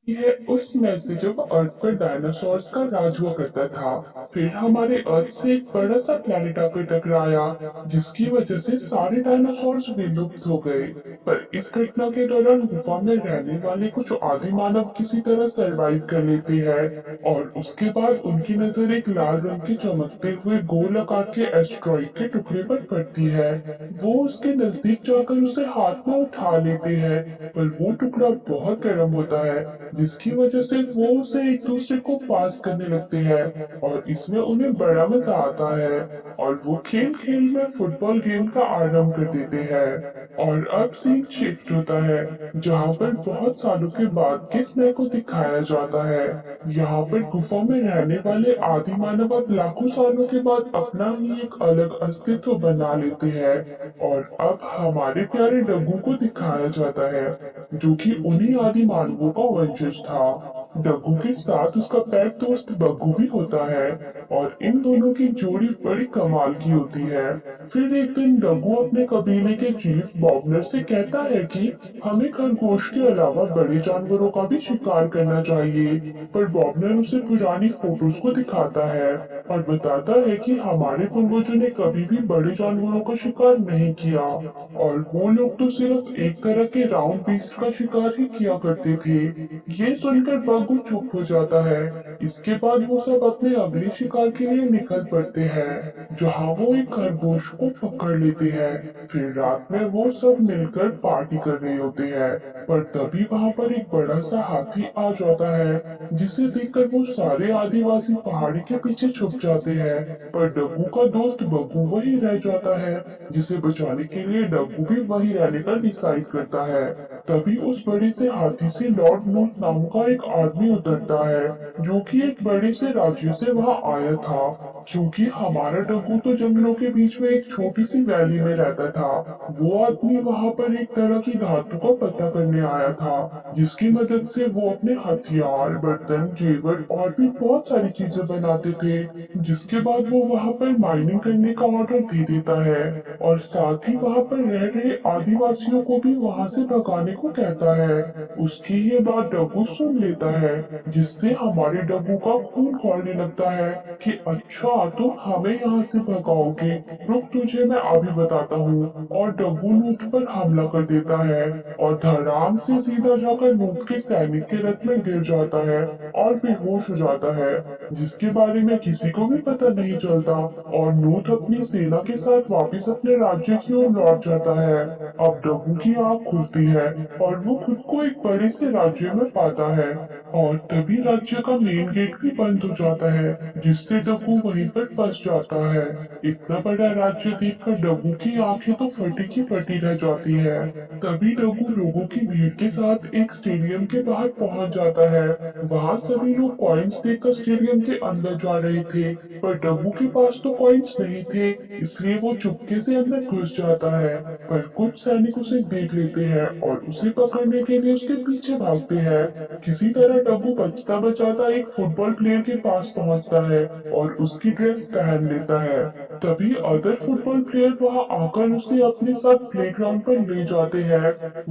यह उस समय से जब अर्थ पर डायनासोर्स का राज हुआ करता था। फिर हमारे अर्थ से एक बड़ा सा प्लेनेट आकर टकराया, जिसकी वजह से सारे डायनासोर्स विलुप्त हो गए। पर इस घटना के दौरान गुफा में रहने वाले कुछ आदि मानव किसी तरह सरवाइव कर लेते हैं, और उसके बाद उनकी नजर एक लाल रंग के चमकते हुए गोल आकार के एस्ट्रॉइड के टुकड़े पर पड़ती है। वो उसके नजदीक जाकर उसे हाथ में उठा लेते हैं, पर वो टुकड़ा बहुत गर्म होता है, जिसकी वजह से वो उसे एक दूसरे को पास करने लगते हैं, और इसमें उन्हें बड़ा मजा आता है। और वो खेल खेल में फुटबॉल गेम का आरंभ कर देते हैं। और अब सीन शिफ्ट होता है, जहाँ पर बहुत सालों के बाद के समय को दिखाया जाता है। यहाँ पर गुफा में रहने वाले आदि मानव अब लाखों सालों के बाद अपना ही एक अलग अस्तित्व बना लेते हैं। और अब हमारे प्यारे डग्गू को दिखाया जाता है, जो कि उन्हीं आदि मानवों का वंशज था। डग्गू के साथ उसका पेट दोस्त बग्गू भी होता है, और इन दोनों की जोड़ी बड़ी कमाल की होती है। फिर एक दिन डग्गू अपने कबीले के चीफ बॉबनर से कहता है कि हमें खरगोश के अलावा बड़े जानवरों का भी शिकार करना चाहिए। पर बॉबनर उसे पुरानी फोटोज को दिखाता है और बताता है कि हमारे पूर्वजों ने कभी भी बड़े जानवरों का शिकार नहीं किया, और वो लोग तो सिर्फ एक तरह के राउंड बीस्ट का शिकार ही किया करते थे। ये सुनकर बग्गू चुप हो जाता है। इसके बाद वो सब अपने अगले शिकार के लिए निकल पड़ते हैं, जहाँ वो एक खरगोश को पकड़ लेते हैं। फिर रात में वो सब मिलकर पार्टी कर रहे होते हैं, पर तभी वहाँ पर एक बड़ा सा हाथी आ जाता है, जिसे देखकर वो सारे आदिवासी पहाड़ी के पीछे छुप जाते हैं। पर डग्गू का दोस्त बग्गू वही रह जाता है, जिसे बचाने के लिए डग्गू भी वही रहने का डिसाइड करता है। तभी उस बड़े से हाथी से लॉर्ड नूट नाम का एक आदमी उतरता है, जो कि एक बड़े से राज्य से वहां आया था। क्योंकि हमारा डग्गू तो जंगलों के बीच में एक छोटी सी वैली में रहता था, वो आदमी वहां पर एक तरह की धातु का पता करने आया था, जिसकी मदद से वो अपने हथियार, बर्तन, जेवर और भी बहुत सारी चीजें बनाते थे। जिसके बाद वो वहां पर माइनिंग करने का ऑर्डर दे देता है, और साथ ही वहां पर रह रहे आदिवासियों को भी वहां से भगाने को कहता है। उसकी ये बात डब्बू सुन लेता है, जिससे हमारे डब्बू का खून खौलने लगता है कि अच्छा तुम हमें यहाँ से भगाओगे, रुक तुझे मैं अभी बताता हूँ। और डब्बू नूत पर हमला कर देता है, और धड़ाम से सीधा जाकर नूत के सैनिक के रथ में गिर जाता है और बेहोश हो जाता है, जिसके बारे में किसी को भी पता नहीं चलता। और नूत अपनी सेना के साथ वापस अपने राज्य की ओर लौट जाता है। अब डब्बू की आंख खुलती है, और वो खुद को एक बड़े से राज्य में पाता है। और तभी राज्य का मेन गेट भी बंद हो जाता है, जिससे डब्बू वहीं पर फंस जाता है। इतना बड़ा राज्य देखकर डब्बू की आंखें तो फटी की फटी रह जाती है। तभी डब्बू लोगों की भीड़ के साथ एक स्टेडियम के बाहर पहुंच जाता है। वहां सभी लोग कॉइन्स देकर स्टेडियम के अंदर जा रहे थे, पर डब्बू के पास तो कॉइन्स नहीं थे, इसलिए वो चुपके से अंदर घुस जाता है। पर कुछ सैनिक उसे देख लेते हैं और उसे पकड़ने के लिए उसके पीछे भागते हैं। किसी तरह डब्बू बचता बचाता एक फुटबॉल प्लेयर के पास पहुंचता है और उसकी ड्रेस पहन लेता है। तभी अदर फुटबॉल प्लेयर वहां आकर उसे अपने साथ प्लेग्राउंड पर ले जाते हैं।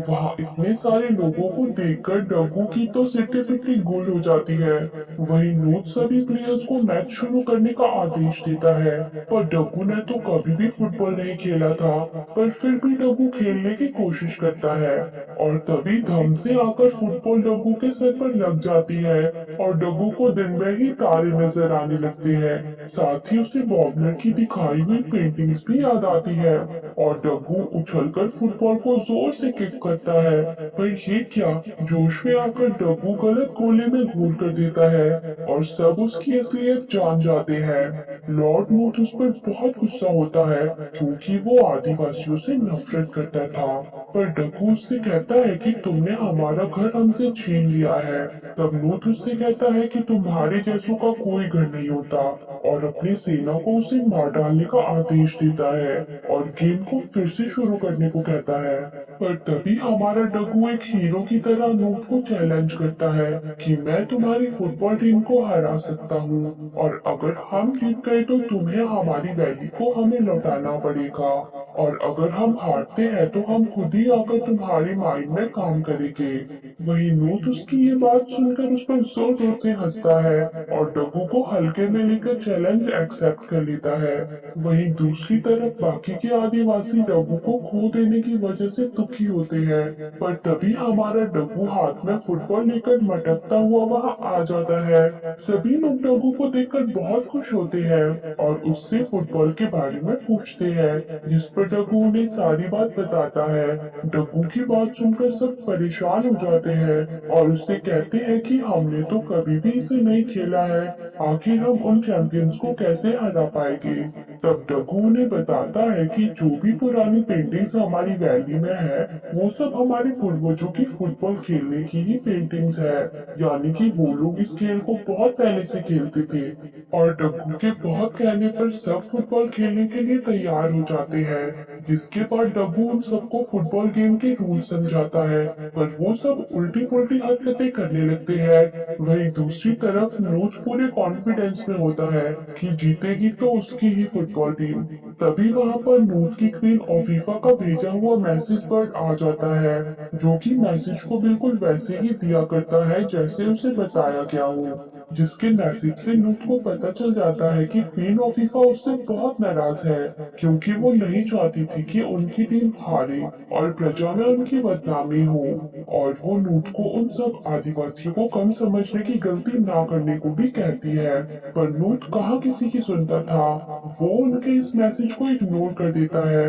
वहां इतने सारे लोगों को देखकर डब्बू की तो सिट्टी पिट्टी गोल हो जाती है। वहीं नूत सभी प्लेयर्स को मैच शुरू करने का आदेश देता है, पर डब्बू ने तो कभी भी फुटबॉल नहीं खेला था, पर फिर भी डब्बू खेलने की कोशिश करता है। और तभी धम से आकर फुटबॉल डब्बू के सर पर लग जाती है, और डब्बू को दिन में ही तारे नजर आने लगते हैं। साथ ही उसे बॉबलर की दिखाई हुई पेंटिंग्स भी याद आती है, और डब्बू उछलकर फुटबॉल को जोर से किक करता है। पर ये क्या, जोश में आकर डब्बू गलत गोले में गोल कर देता है, और सब उसकी असलियत जान जाते हैं। लॉर्ड नूट उस पर बहुत गुस्सा होता है, क्योंकि वो आदिवासियों से नफरत करता था। पर डकू उससे कहता है कि तुमने हमारा घर हमसे छीन लिया है। तब नूत उससे कहता है कि तुम्हारे जैसों का कोई घर नहीं होता, और अपनी सेना को उसे मार डालने का आदेश देता है, और गेम को फिर से शुरू करने को कहता है। पर तभी हमारा डग्गू एक हीरो की तरह नूट को चैलेंज करता है कि मैं तुम्हारी फुटबॉल टीम को हरा सकता हूँ, और अगर हम जीत गए तो तुम्हें हमारी वैली को हमें लौटाना पड़ेगा, और अगर हम हारते हैं तो हम खुद ही ही आकर तुम्हारे माइंड में काम करेंगे। वही नूत उसकी ये बात सुनकर उस पर जोर जोर से हंसता है और डब्बू को हल्के में लेकर चैलेंज एक्सेप्ट कर लेता है। वहीं दूसरी तरफ बाकी के आदिवासी डब्बू को खो देने की वजह से दुखी होते हैं, पर तभी हमारा डब्बू हाथ में फुटबॉल लेकर मटकता हुआ वहां आ जाता है। सभी लोग डब्बू को देखकर बहुत खुश होते हैं और उससे फुटबॉल के बारे में पूछते हैं, जिस पर डब्बू उन्हें सारी बात बताता है। डब्बू की बात सुनकर सब परेशान हो जाते हैं और उससे कहते हैं कि हमने तो कभी भी इसे नहीं खेला है, आखिर हम उन चैंपियंस को कैसे हरा पाएंगे। तब डब्बू उन्हें बताता है कि जो भी पुरानी पेंटिंग्स हमारी वैली में है, वो सब हमारे पूर्वजों की फुटबॉल खेलने की ही पेंटिंग्स है, यानी कि वो लोग इस खेल को बहुत पहले से खेलते थे। और डब्बू के बहुत कहने पर सब फुटबॉल खेलने के लिए तैयार हो जाते हैं, जिसके बाद डब्बू उन सबको फुटबॉल गेम के रूल समझाता है, पर वो सब उल्टी पुल्टी हरकतें करने लगते हैं। वहीं दूसरी तरफ नोच पूरे कॉन्फिडेंस में होता है कि जीतेगी तो उसकी ही फुटबॉल टीम। तभी वहां पर नोट की क्वीन ऑफीफा का भेजा हुआ मैसेज बर्ड आ जाता है, जो कि मैसेज को बिल्कुल वैसे ही दिया करता है जैसे उसे बताया गया हो। जिसके मैसेज से नूत को पता चल जाता है कि क्वीन ऑफीफा उससे बहुत नाराज है, क्योंकि वो नहीं चाहती थी कि उनकी टीम हारे और प्रजा में उनकी बदनामी हो, और वो नूत को उन सब आदिवासियों को कम समझने की गलती ना करने को भी कहती है। पर नूत कहाँ किसी की सुनता था, वो उनके इस मैसेज को इग्नोर कर देता है।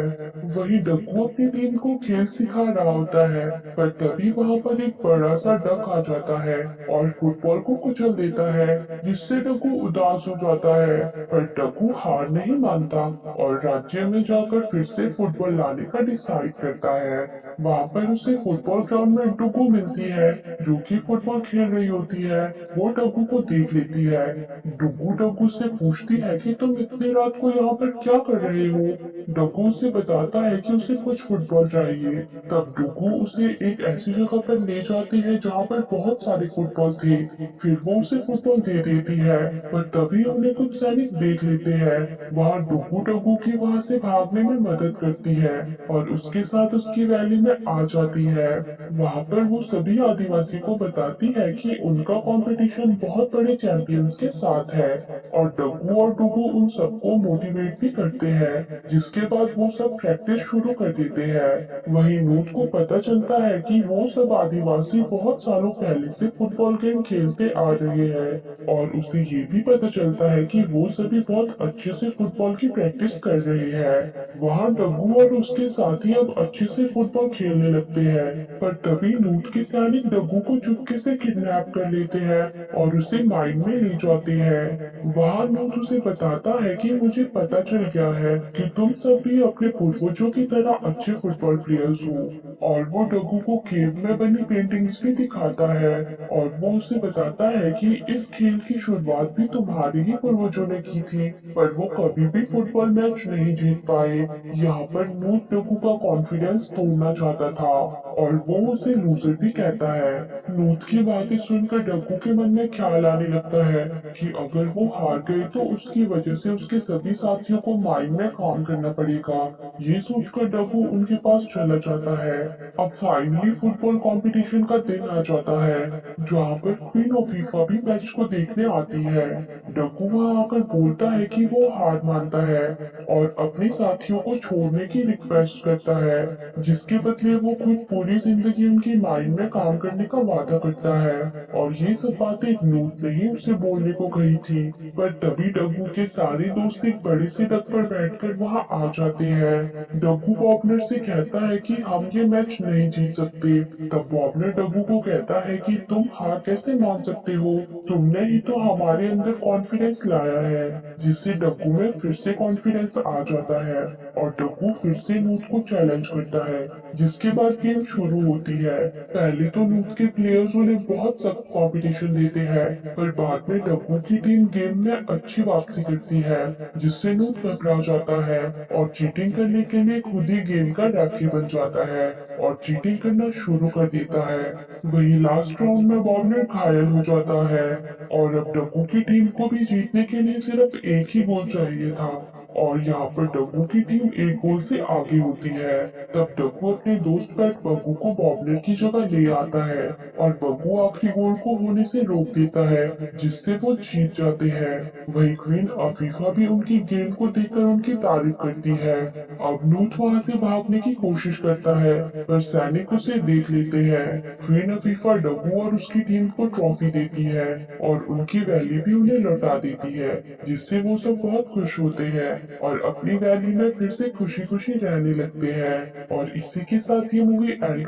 वही डग्गू अपनी टीम को खेल सिखा रहा होता है, पर तभी वहाँ पर एक बड़ा सा डक आ जाता है और फुटबॉल को कुचल देता है, जिससे डग्गू उदास हो जाता है। पर डग्गू हार नहीं मानता और राज्य में जाकर फिर से फुटबॉल लाने का डिसाइड करता है। वहाँ पर उसे फुटबॉल ग्राउंड में डुगू मिलती है, जो कि फुटबॉल खेल रही होती है। वो डग्गू को देख लेती है। डुगू डग्गू से पूछती है कि तुम इतनी रात को यहाँ पर क्या कर रहे हो। डग्गू उसे बताता है कि उसे कुछ फुटबॉल चाहिए। तब डुगू उसे एक ऐसी जगह पर ले जाती है जहाँ पर बहुत सारे फुटबॉल थे। फिर वो उसे फुटबॉल दे देती है, पर तभी उन्हें कुछ सैनिक देख लेते हैं। वहाँ डुगू डग्गू की वहाँ से भागने में मदद करती है और उसके साथ उसकी वैली में आ जाती है। वहाँ पर वो सभी आदिवासी को बताती है कि उनका कंपटीशन बहुत बड़े चैंपियंस के साथ है, और डग्गू और डुगू उन सबको मोटिवेट भी करते हैं, जिसके बाद वो सब प्रैक्टिस शुरू कर देते हैं। वहीं नूत को पता चलता है कि वो सब आदिवासी बहुत सालों पहले से फुटबॉल गेम खेलते आ रहे हैं, और उसे ये भी पता चलता है कि वो सभी बहुत अच्छे से फुटबॉल की प्रैक्टिस कर रहे हैं। वहाँ डग्गू और उसके साथी अब अच्छे से फुटबॉल खेलने लगते हैं, पर तभी नूत के सैनिक डग्गू को चुपके से किडनैप कर लेते हैं और उसे माइन में ले जाते हैं। वहाँ नूत उसे बताता है कि मुझे पता चल गया है कि तुम सब भी अपने पूर्वजों की तरह अच्छे फुटबॉल प्लेयर्स हो, और वो डग्गू को केव में बनी पेंटिंग्स भी दिखाता है और वो उसे बताता है कि इस खेल की शुरुआत भी तुम्हारे ही पूर्वजों ने की थी, पर वो कभी भी फुटबॉल मैच नहीं जीत पाए। यहाँ पर नूत डग्गू का कॉन्फिडेंस तोड़ना चाहता था और वो उसे लूजर भी कहता है। नूत की बातें सुनकर डग्गू के मन में ख्याल आने लगता है कि अगर वो हार गए तो उसकी वजह से उसके सभी साथियों को माइन में काम करना पड़ेगा। ये सोचकर डग्गू उनके पास चला जाता है। अब फाइनली फुटबॉल कंपटीशन का दिन आ जाता है, जहाँ पर क्वीन ऑफ फीफा भी मैच को देखने आती है। डग्गू वहाँ आकर बोलता है कि वो हार मानता है और अपने साथियों को छोड़ने की रिक्वेस्ट करता है, जिसके बदले वो खुद पूरी जिंदगी उनकी माइंड में काम करने का वादा करता है। और ये सब बातें नूत ने ही उसे बोलने को कही थी, पर तभी डग्गू के सारे दोस्त एक बड़े से डक पर बैठकर वहाँ आ जाते हैं। डग्गू बॉबनर से कहता है कि हम ये मैच नहीं जीत सकते। तब बॉबनर डग्गू को कहता है कि तुम हार कैसे मान सकते हो, तुमने ही तो हमारे अंदर कॉन्फिडेंस लाया है, जिससे डग्गू में फिर से कॉन्फिडेंस आ जाता है और डग्गू फिर से नूत को चैलेंज करता है, जिसके बाद गेम शुरू होती है। पहले तो नूत के प्लेयर्स उन्हें बहुत सख्त कंपटीशन देते हैं, पर बाद में डग्गू की टीम गेम में अच्छी वापसी करती है, जिससे नूत घबरा जाता है और चीटिंग करने के लिए खुद ही गेम का रेफरी बन जाता है और चीटिंग करना शुरू कर देता है। वही लास्ट राउंड में बॉबनर घायल हो जाता है और अब डग्गू की टीम को भी जीतने के लिए सिर्फ एक ही गोल चाहिए था। और यहाँ पर डब्बू की टीम एक गोल से आगे होती है। तब डब्बू अपने दोस्त पेट बग्गू को बॉबलर की जगह ले आता है और बग्गू आखिरी गोल को होने से रोक देता है, जिससे वो जीत जाते हैं। वही क्वीन अफीफा भी उनकी गेम को देखकर उनकी तारीफ करती है। अब नूत वहाँ से भागने की कोशिश करता है, पर सैनिक उसे देख लेते हैं। क्वीन अफीफा डब्बू और उसकी टीम को ट्रॉफी देती है और उनकी वैली भी उन्हें लौटा देती है, जिससे वो सब बहुत खुश होते हैं और अपनी वैली में फिर से खुशी खुशी रहने लगते हैं। और इसी के साथ ये मूवी एंड